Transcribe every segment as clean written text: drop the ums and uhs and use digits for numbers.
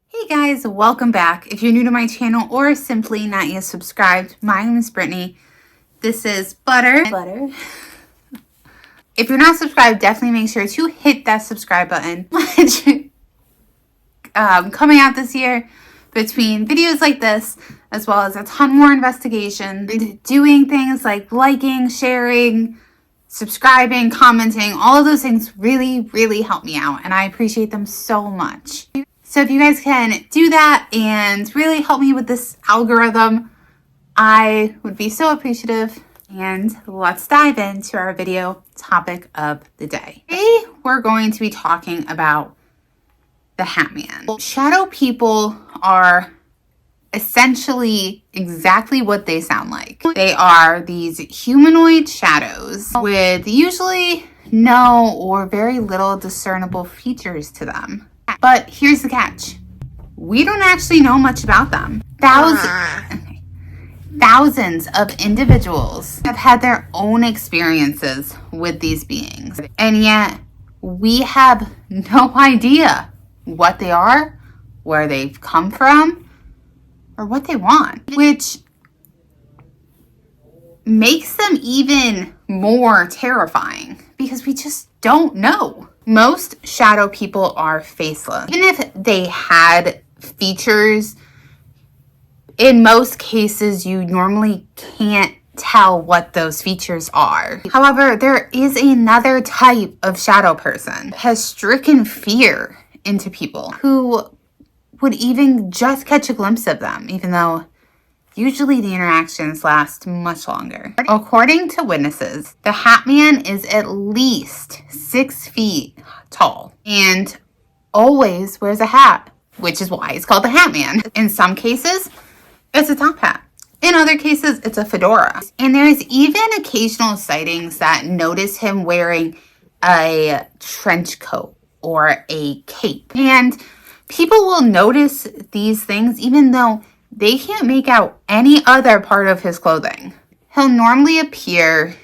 Hey guys, welcome back. If you're new to my channel or simply not yet subscribed, my name is Brittany. This is Butter. If you're not subscribed, definitely make sure to hit that subscribe button. Coming out this year between videos like this, as well as a ton more investigation, doing things like liking, sharing, subscribing, commenting, all of those things really help me out, and I appreciate them so much. So if you guys can do that and really help me with this algorithm, I would be so appreciative. And let's dive into our video topic of the day. Today, we're going to be talking about the hatman. Shadow people are essentially exactly what they sound like. They are these humanoid shadows with usually no or very little discernible features to them. But here's the catch. We don't actually know much about them. Thousands of individuals have had their own experiences with these beings. And yet, we have no idea what they are, where they've come from, or what they want. Which makes them even more terrifying because we just don't know. Most shadow people are faceless. Even if they had features, in most cases, you normally can't tell what those features are. However, there is another type of shadow person that has stricken fear into people who would even just catch a glimpse of them, even though usually the interactions last much longer. According to witnesses, the hatman is at least 6 feet tall and always wears a hat, which is why it's called the hatman. In some cases, it's a top hat. In other cases, it's a fedora. And there's even occasional sightings that notice him wearing a trench coat or a cape. And people will notice these things even though they can't make out any other part of his clothing. He'll normally appear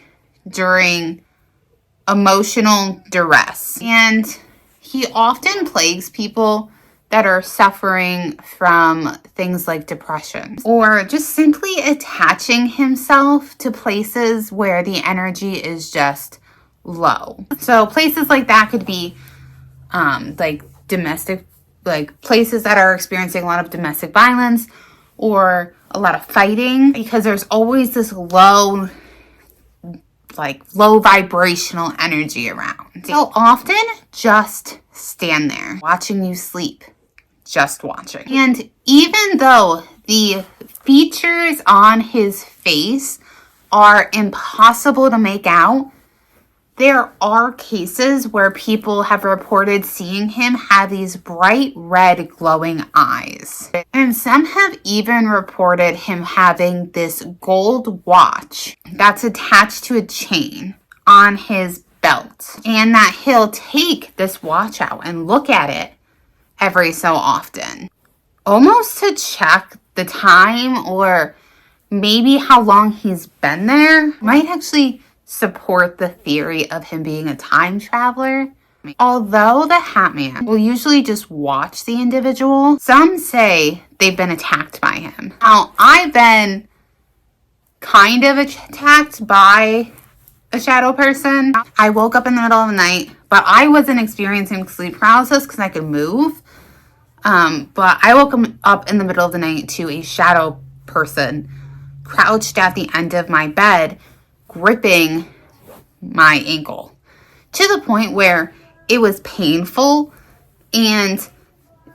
during emotional duress, and he often plagues people that are suffering from things like depression or just simply attaching himself to places where the energy is just low. So places like that could be like domestic, like places that are experiencing a lot of domestic violence or a lot of fighting, because there's always this low vibrational energy around. He'll often just stand there watching you sleep, just watching. And even though the features on his face are impossible to make out, there are cases where people have reported seeing him have these bright red glowing eyes. And some have even reported him having this gold watch that's attached to a chain on his belt. And that he'll take this watch out and look at it every so often, almost to check the time or maybe how long he's been there. Might actually support the theory of him being a time traveler. Although the hatman will usually just watch the individual, some say they've been attacked by him. Now, I've been kind of attacked by a shadow person. I woke up in the middle of the night, but I wasn't experiencing sleep paralysis because I could move. But I woke up in the middle of the night to a shadow person crouched at the end of my bed, gripping my ankle to the point where it was painful, and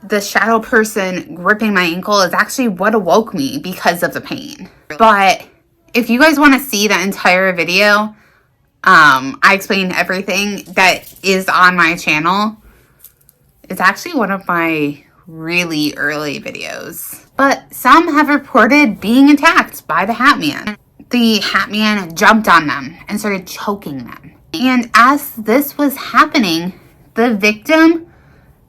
the shadow person gripping my ankle is actually what awoke me because of the pain. But if you guys want to see the entire video, I explain everything that is on my channel. It's actually one of my really early videos. But some have reported being attacked by the hatman. The hatman jumped on them and started choking them. And as this was happening, the victim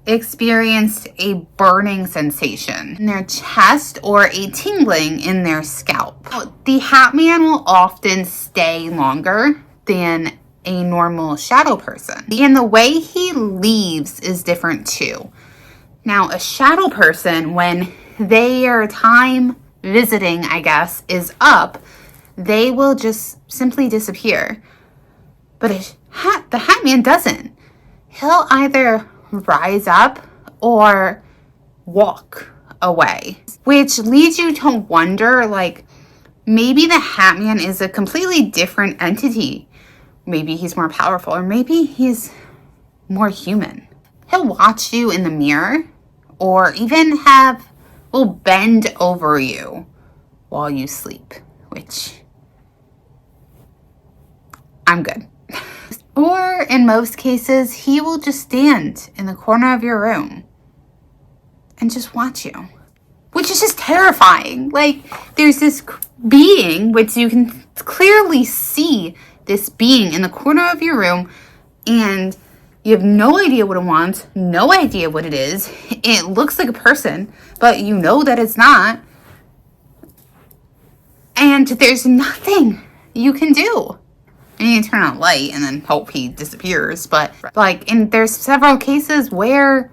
experienced a burning sensation in their chest or a tingling in their scalp. The hatman will often stay longer than a normal shadow person. And the way he leaves is different too. Now, a shadow person, when their time visiting, I guess, is up, they will just simply disappear. But the hatman doesn't. He'll either rise up or walk away, which leads you to wonder, like, maybe the hatman is a completely different entity. Maybe he's more powerful, or maybe he's more human. He'll watch you in the mirror, or even will bend over you while you sleep, which I'm good. Or in most cases, he will just stand in the corner of your room and just watch you, which is just terrifying. Like, there's this being, which you can clearly see this being in the corner of your room, and you have no idea what it wants, no idea what it is. It looks like a person, but you know that it's not. And there's nothing you can do. And you can turn on a light and then hope he disappears. But, like, and there's several cases where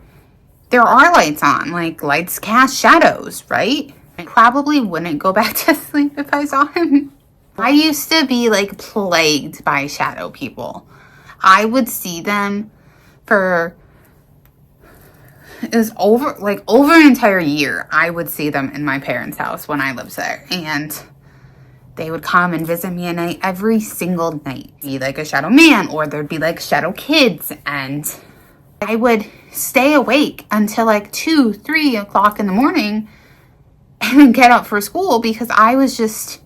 there are lights on. Like, lights cast shadows, right? I probably wouldn't go back to sleep if I saw him. I used to be, like, plagued by shadow people. I would see them for, it was over an entire year. I would see them in my parents' house when I lived there. And they would come and visit me at night every single night. Be like a shadow man, or there'd be like shadow kids, and I would stay awake until like 2, 3 o'clock in the morning and then get up for school because I was just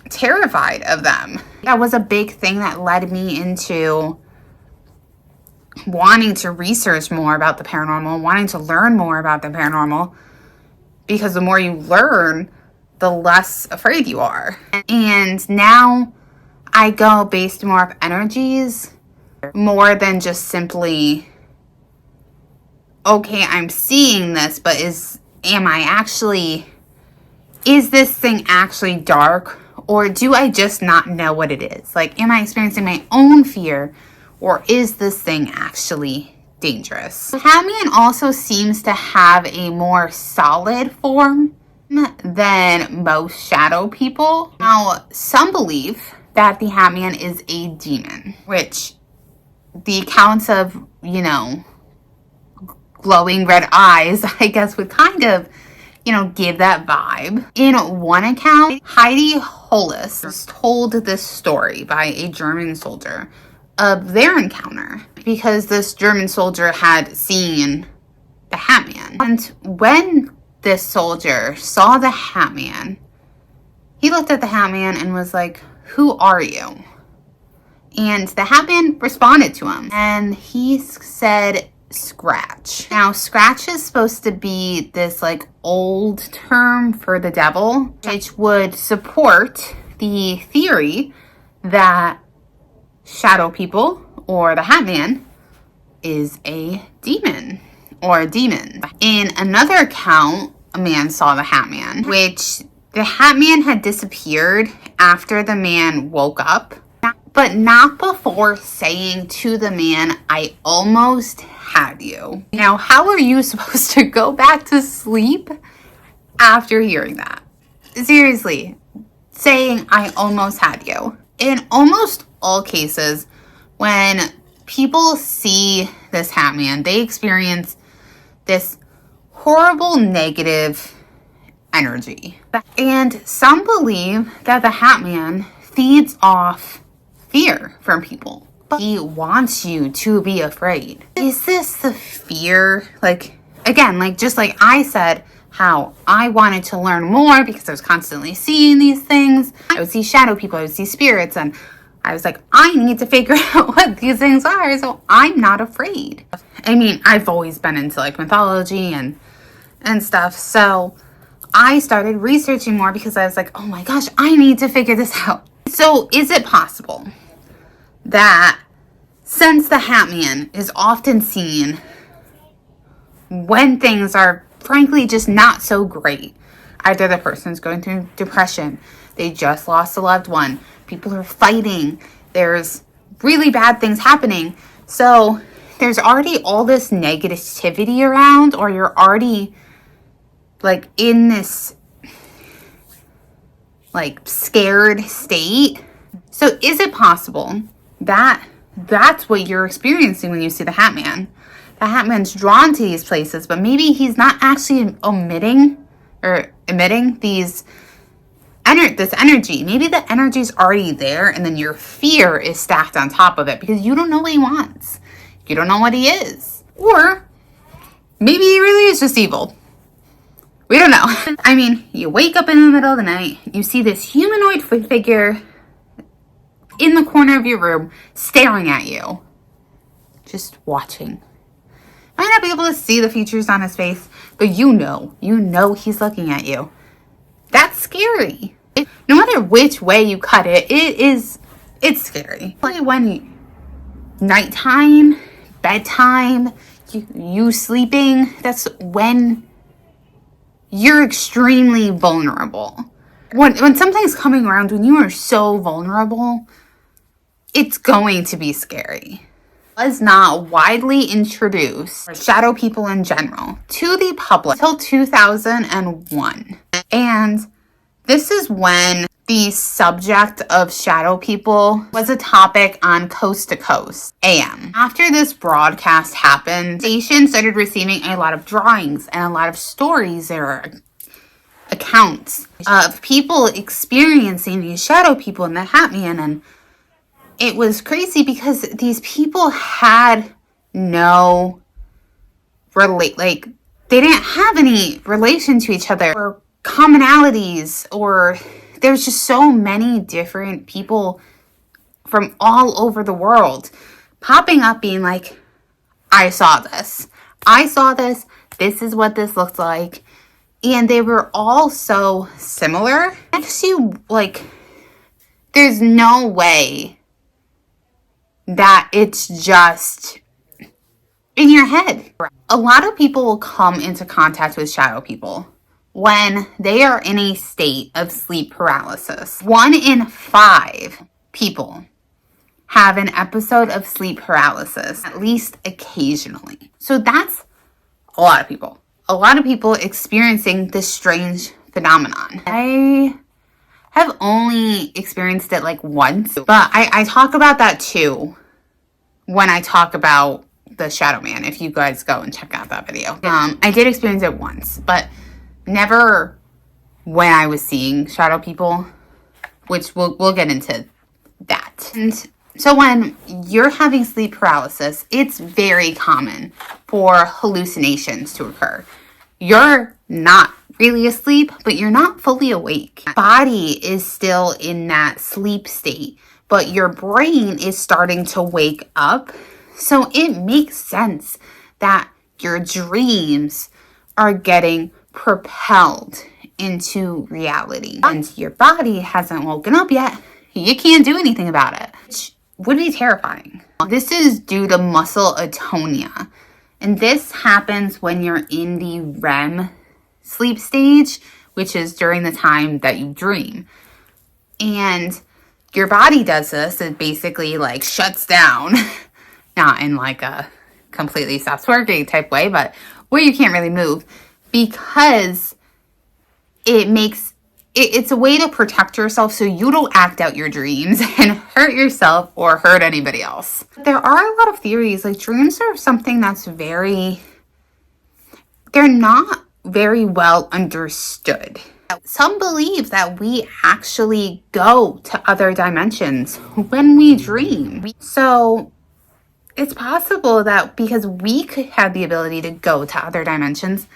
terrified of them. That was a big thing that led me into wanting to research more about the paranormal, wanting to learn more about the paranormal, because the more you learn, the less afraid you are. And now I go based more of energies, more than just simply, okay, I'm seeing this, but is this thing actually dark? Or do I just not know what it is? Like, am I experiencing my own fear? Or is this thing actually dangerous? Hatman also seems to have a more solid form than most shadow people. Now, some believe that the hatman is a demon, which the accounts of, glowing red eyes, I guess, would kind of, give that vibe. In one account, Heidi Hollis was told this story by a German soldier of their encounter, because this German soldier had seen the hatman. And when this soldier saw the hatman, he looked at the hatman and was like, "Who are you?" And the hatman responded to him, and he said, "Scratch." Now, scratch is supposed to be this like old term for the devil, which would support the theory that shadow people, or the hatman, is a demon or a demon. In another account, a man saw the hatman, which the hatman had disappeared after the man woke up, but not before saying to the man, "I almost had you." Now, how are you supposed to go back to sleep after hearing that? Seriously, saying, "I almost had you." In almost all cases, when people see this hatman, they experience this horrible negative energy. And some believe that the hatman feeds off fear from people. He wants you to be afraid. Is this the fear? Like, again, just like I said, how I wanted to learn more because I was constantly seeing these things. I would see shadow people, I would see spirits, and I was like, I need to figure out what these things are so I'm not afraid. I mean, I've always been into like mythology and stuff, so I started researching more because I was like, oh my gosh, I need to figure this out. So is it possible that since the hatman is often seen when things are frankly just not so great, either the person's going through depression, they just lost a loved one, people are fighting, there's really bad things happening, so there's already all this negativity around, or you're already like in this like scared state. So is it possible that that's what you're experiencing when you see the Hatman? The Hatman's drawn to these places, but maybe he's not actually emitting this energy. Maybe the energy is already there, and then your fear is stacked on top of it because you don't know what he wants. You don't know what he is. Or maybe he really is just evil. We don't know. I mean, you wake up in the middle of the night, you see this humanoid figure in the corner of your room staring at you. Just watching. Might not be able to see the features on his face, but you know he's looking at you. That's scary. No matter which way you cut it, it's scary. Like when nighttime, bedtime, you sleeping, that's when you're extremely vulnerable. When something's coming around, when you are so vulnerable, it's going to be scary. Was not widely introduced, or shadow people in general, to the public until 2001. And this is when the subject of shadow people was a topic on Coast to Coast AM. After this broadcast happened, the station started receiving a lot of drawings and a lot of stories or accounts of people experiencing these shadow people in the Hatman, and it was crazy because these people had no they didn't have any relation to each other or commonalities, or there's just so many different people from all over the world popping up being like, I saw this, this is what this looks like. And they were all so similar. Actually, like, there's no way that it's just in your head. A lot of people will come into contact with shadow people when they are in a state of sleep paralysis. 1 in 5 people have an episode of sleep paralysis, at least occasionally. So that's a lot of people. A lot of people experiencing this strange phenomenon. I have only experienced it like once, but I talk about that too when I talk about the Shadow Man, if you guys go and check out that video. I did experience it once, but never when I was seeing shadow people, which we'll get into that. And so when you're having sleep paralysis, it's very common for hallucinations to occur. You're not really asleep, but you're not fully awake. Body is still in that sleep state, but your brain is starting to wake up. So it makes sense that your dreams are getting propelled into reality. And your body hasn't woken up yet. You can't do anything about it, which would be terrifying. This is due to muscle atonia. And this happens when you're in the REM sleep stage, which is during the time that you dream. And your body does this. It basically like shuts down, not in like a completely stops working type way, but where you can't really move, because it's a way to protect yourself so you don't act out your dreams and hurt yourself or hurt anybody else. There are a lot of theories, like dreams are something that's they're not very well understood. Some believe that we actually go to other dimensions when we dream. So it's possible that because we could have the ability to go to other dimensions,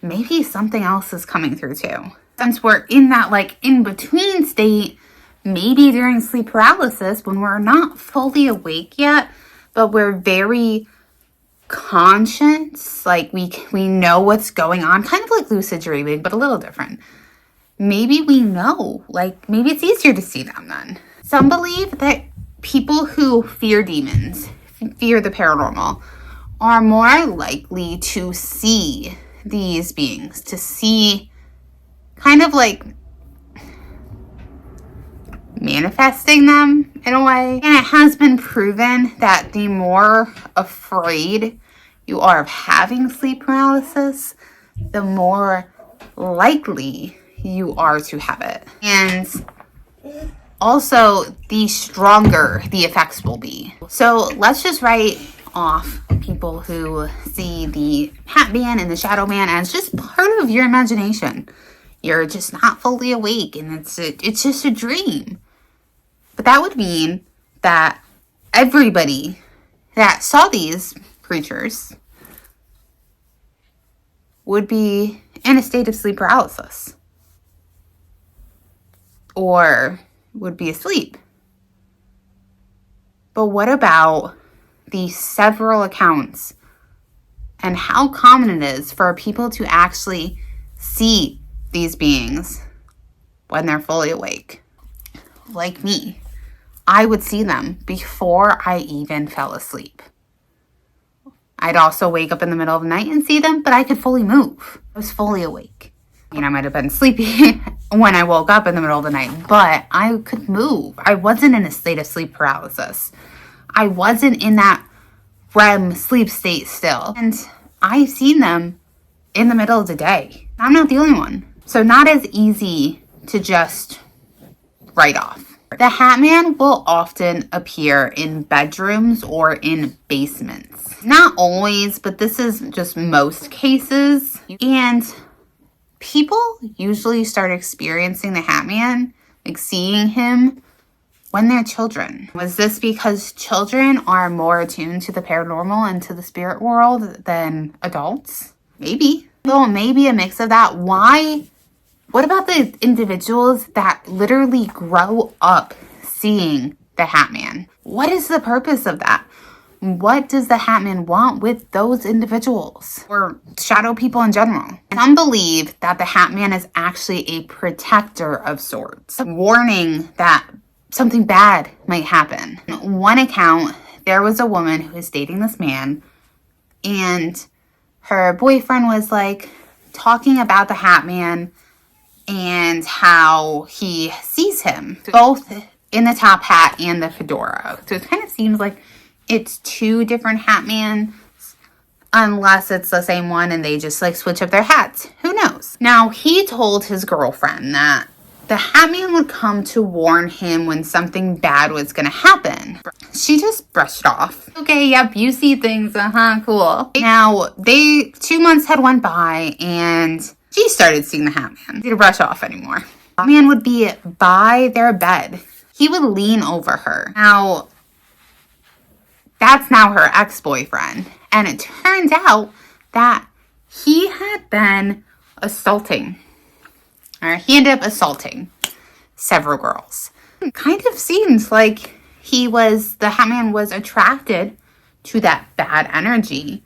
maybe something else is coming through too. Since we're in that like in-between state, maybe during sleep paralysis, when we're not fully awake yet, but we're very conscious, like we know what's going on, kind of like lucid dreaming, but a little different. Maybe we know, like maybe it's easier to see them then. Some believe that people who fear demons, fear the paranormal, are more likely to see these beings, to see kind of like manifesting them in a way. And it has been proven that the more afraid you are of having sleep paralysis, the more likely you are to have it. And also, the stronger the effects will be. So let's just write off people who see the hatman and the shadow man as just part of your imagination. You're just not fully awake, and it's just a dream. But that would mean that everybody that saw these creatures would be in a state of sleep paralysis, or would be asleep. But what about the several accounts and how common it is for people to actually see these beings when they're fully awake? Like me, I would see them before I even fell asleep. I'd also wake up in the middle of the night and see them, but I could fully move. I was fully awake. I might have been sleepy when I woke up in the middle of the night, but I could move. I wasn't in a state of sleep paralysis. I wasn't in that REM sleep state still. And I've seen them in the middle of the day. I'm not the only one. So not as easy to just write off. The hatman will often appear in bedrooms or in basements. Not always, but this is just most cases. And people usually start experiencing the hatman, like seeing him, when they're children. Was this because children are more attuned to the paranormal and to the spirit world than adults? Maybe. Well, maybe a mix of that. Why? What about the individuals that literally grow up seeing the hatman? What is the purpose of that? What does the hatman want with those individuals or shadow people in general? Some believe that the hatman is actually a protector of sorts, warning that something bad might happen. In one account, there was a woman who was dating this man, and her boyfriend was like talking about the hatman and how he sees him, both in the top hat and the fedora. So it kind of seems like it's two different hatmans, unless it's the same one and they just like switch up their hats. Who knows? Now, he told his girlfriend that the hatman would come to warn him when something bad was going to happen. She just brushed it off. Okay, yep, you see things, cool. Now, 2 months had went by, and she started seeing the hatman. Didn't brush off anymore. The hatman would be by their bed. He would lean over her. Now, that's now her ex-boyfriend. And it turned out that he had been assaulting. Or he ended up assaulting several girls. It kind of seems like the hatman was attracted to that bad energy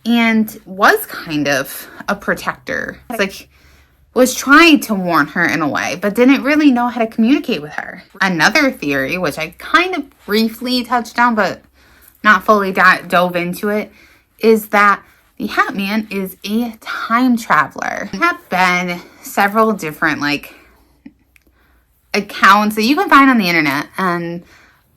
and was kind of a protector. It's like, was trying to warn her in a way, but didn't really know how to communicate with her. Another theory, which I kind of briefly touched on, but not fully dove into it, is that the hatman is a time traveler. There have been several different accounts that you can find on the internet and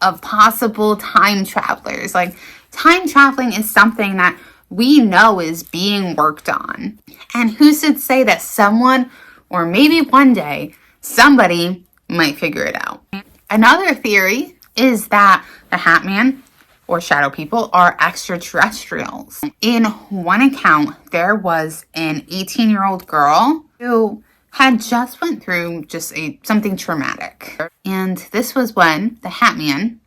of possible time travelers. Like, time traveling is something that we know is being worked on. And who's to say that someone, or maybe one day, somebody might figure it out. Another theory is that the hatman or shadow people are extraterrestrials. In one account, there was an 18-year-old girl who had just went through something traumatic. And this was when the hatman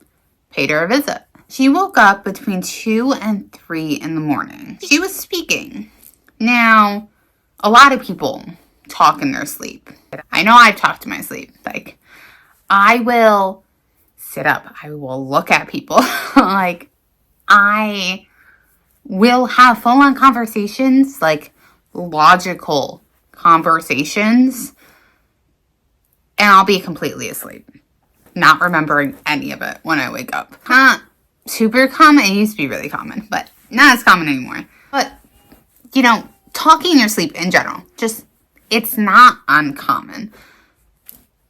paid her a visit. She woke up between 2 and 3 in the morning. She was speaking. Now, a lot of people talk in their sleep. I know I've talked in my sleep. Like, I will sit up. I will look at people. Like, I will have full-on conversations, like logical conversations, and I'll be completely asleep, not remembering any of it when I wake up. Not super common. It used to be really common, but not as common anymore. But, talking in your sleep in general, it's not uncommon.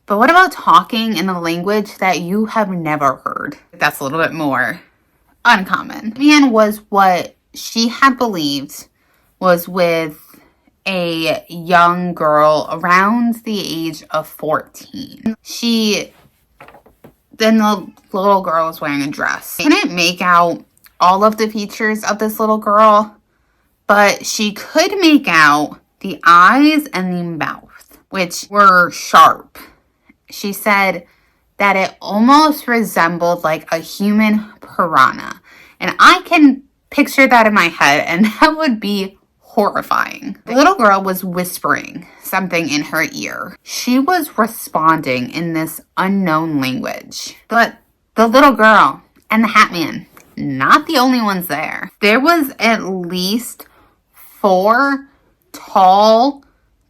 But what about talking in a language that you have never heard? That's a little bit more uncommon. Man was what she had believed was with a young girl around the age of 14. Then the little girl was wearing a dress. I couldn't make out all of the features of this little girl, but she could make out the eyes and the mouth, which were sharp. She said that it almost resembled like a human piranha. And I can picture that in my head, and that would be horrifying. The little girl was whispering something in her ear. She was responding in this unknown language. But the little girl and the hatman, not the only ones there. There was at least 4 tall,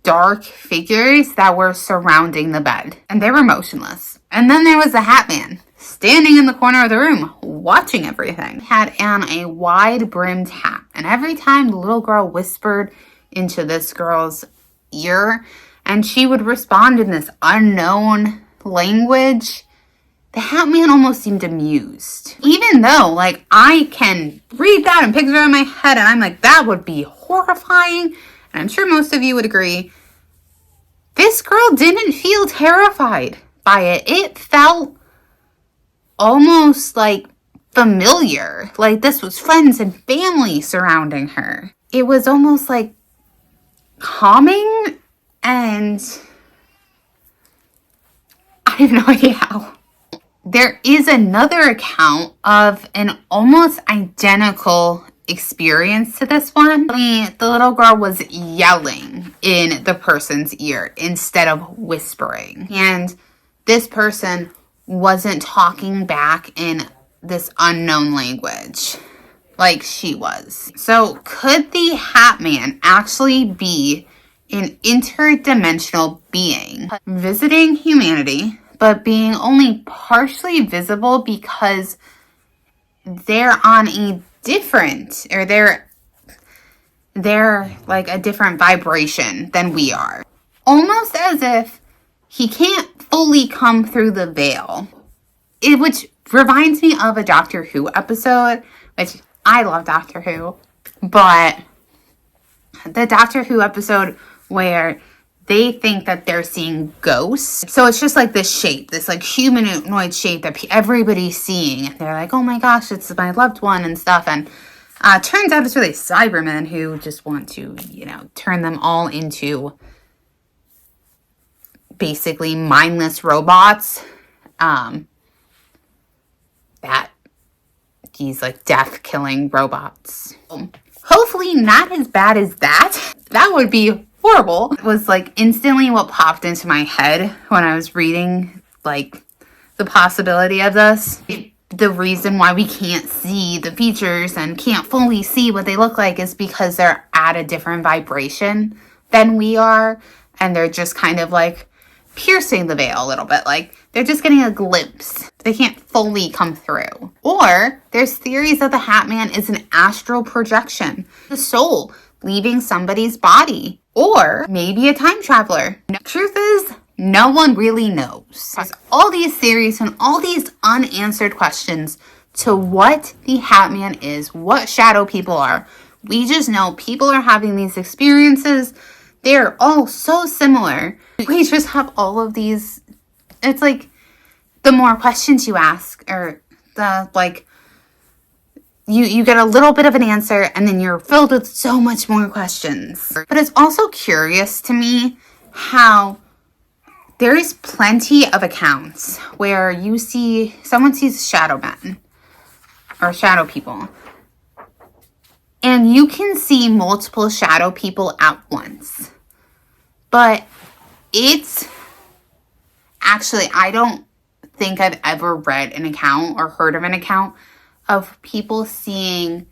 dark figures that were surrounding the bed, and they were motionless. And then there was the hatman standing in the corner of the room watching everything. He had on a wide brimmed hat, and every time the little girl whispered into this girl's ear and she would respond in this unknown language, the hatman almost seemed amused. Even though, like, I can read that and picture it in my head, and I'm like, that would be horrifying, and I'm sure most of you would agree. This girl didn't feel terrified by it. It felt almost like familiar. Like this was friends and family surrounding her. It was almost like calming, and I have no idea how. There is another account of an almost identical experience to this one. The little girl was yelling in the person's ear instead of whispering. And this person wasn't talking back in this unknown language like she was. So could the hatman actually be an interdimensional being visiting humanity, but being only partially visible because they're on a different, or they're like a different vibration than we are? Almost as if he can't fully come through the veil. Which reminds me of a Doctor Who episode, which I love Doctor Who, but the Doctor Who episode where they think that they're seeing ghosts. So it's just like this shape, this like humanoid shape that everybody's seeing. And they're like, oh my gosh, it's my loved one and stuff. And turns out it's really Cybermen who just want to, turn them all into basically mindless robots. That these like death killing robots. Hopefully not as bad as that. That would be horrible. It was like instantly what popped into my head when I was reading like the possibility of this. The reason why we can't see the features and can't fully see what they look like is because they're at a different vibration than we are, and they're just kind of like piercing the veil a little bit. Like they're just getting a glimpse. They can't fully come through. Or there's theories that the hatman is an astral projection, the soul leaving somebody's body, or maybe a time traveler. Truth is, no one really knows. There's all these theories and all these unanswered questions to what the hatman is, what shadow people are. We just know people are having these experiences. They're all so similar. We just have all of these. It's like the more questions you ask, or the like, you get a little bit of an answer and then you're filled with so much more questions. But it's also curious to me how there is plenty of accounts where someone sees shadow men or shadow people, and you can see multiple shadow people at once. But it's actually, I don't think I've ever read an account or heard of an account of people seeing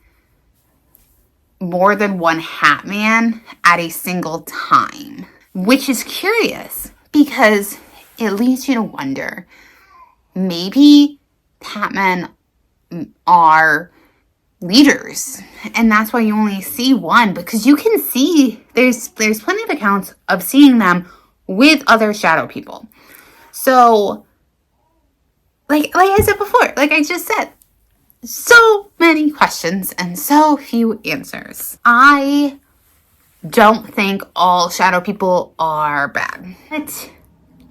more than one hatman at a single time, which is curious because it leads you to wonder, maybe hatmen are leaders, and that's why you only see one, because you can see there's plenty of accounts of seeing them with other shadow people. So, like I said before, like I just said, so many questions and so few answers. I don't think all shadow people are bad, but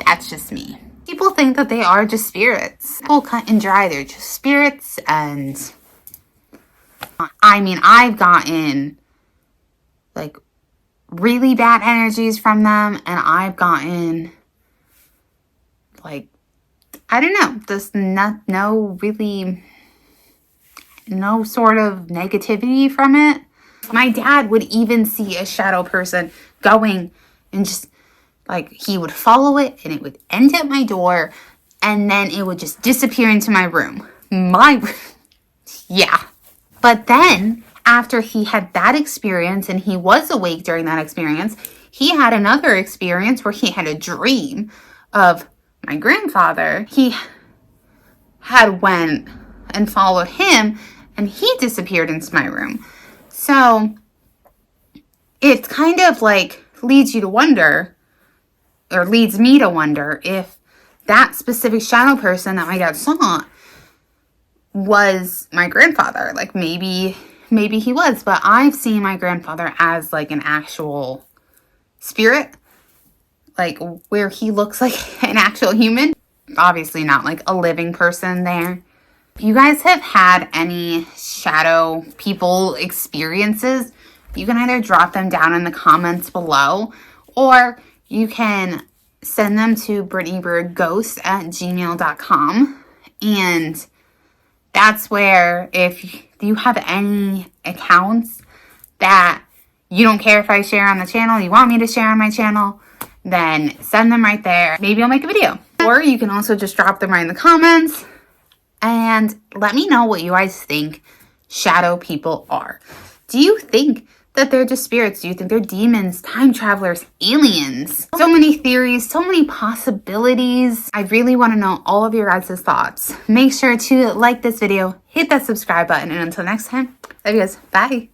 that's just me. People think that they are just spirits. People cut and dry, they're just spirits. And I mean, I've gotten like really bad energies from them, and I've gotten like, I don't know, just no sort of negativity from it. My dad would even see a shadow person going and just like, he would follow it and it would end at my door and then it would just disappear into my room. Yeah. But then after he had that experience and he was awake during that experience, he had another experience where he had a dream of my grandfather. He had went and followed him and he disappeared into my room. So it kind of like leads you to wonder, or leads me to wonder, if that specific shadow person that my dad saw was my grandfather. Like maybe he was, but I've seen my grandfather as like an actual spirit, like where he looks like an actual human. Obviously not like a living person there. If you guys have had any shadow people experiences, you can either drop them down in the comments below, or you can send them to BrittanyBirdGhost@gmail.com. And that's where, if you have any accounts that you don't care if I share on the channel, you want me to share on my channel, then send them right there. Maybe I'll make a video. Or you can also just drop them right in the comments and let me know what you guys think shadow people are. Do you think that they're just spirits? Do you think they're demons, time travelers, aliens? So many theories, so many possibilities. I really want to know all of your guys' thoughts. Make sure to like this video, hit that subscribe button, and until next time, love you guys. Bye.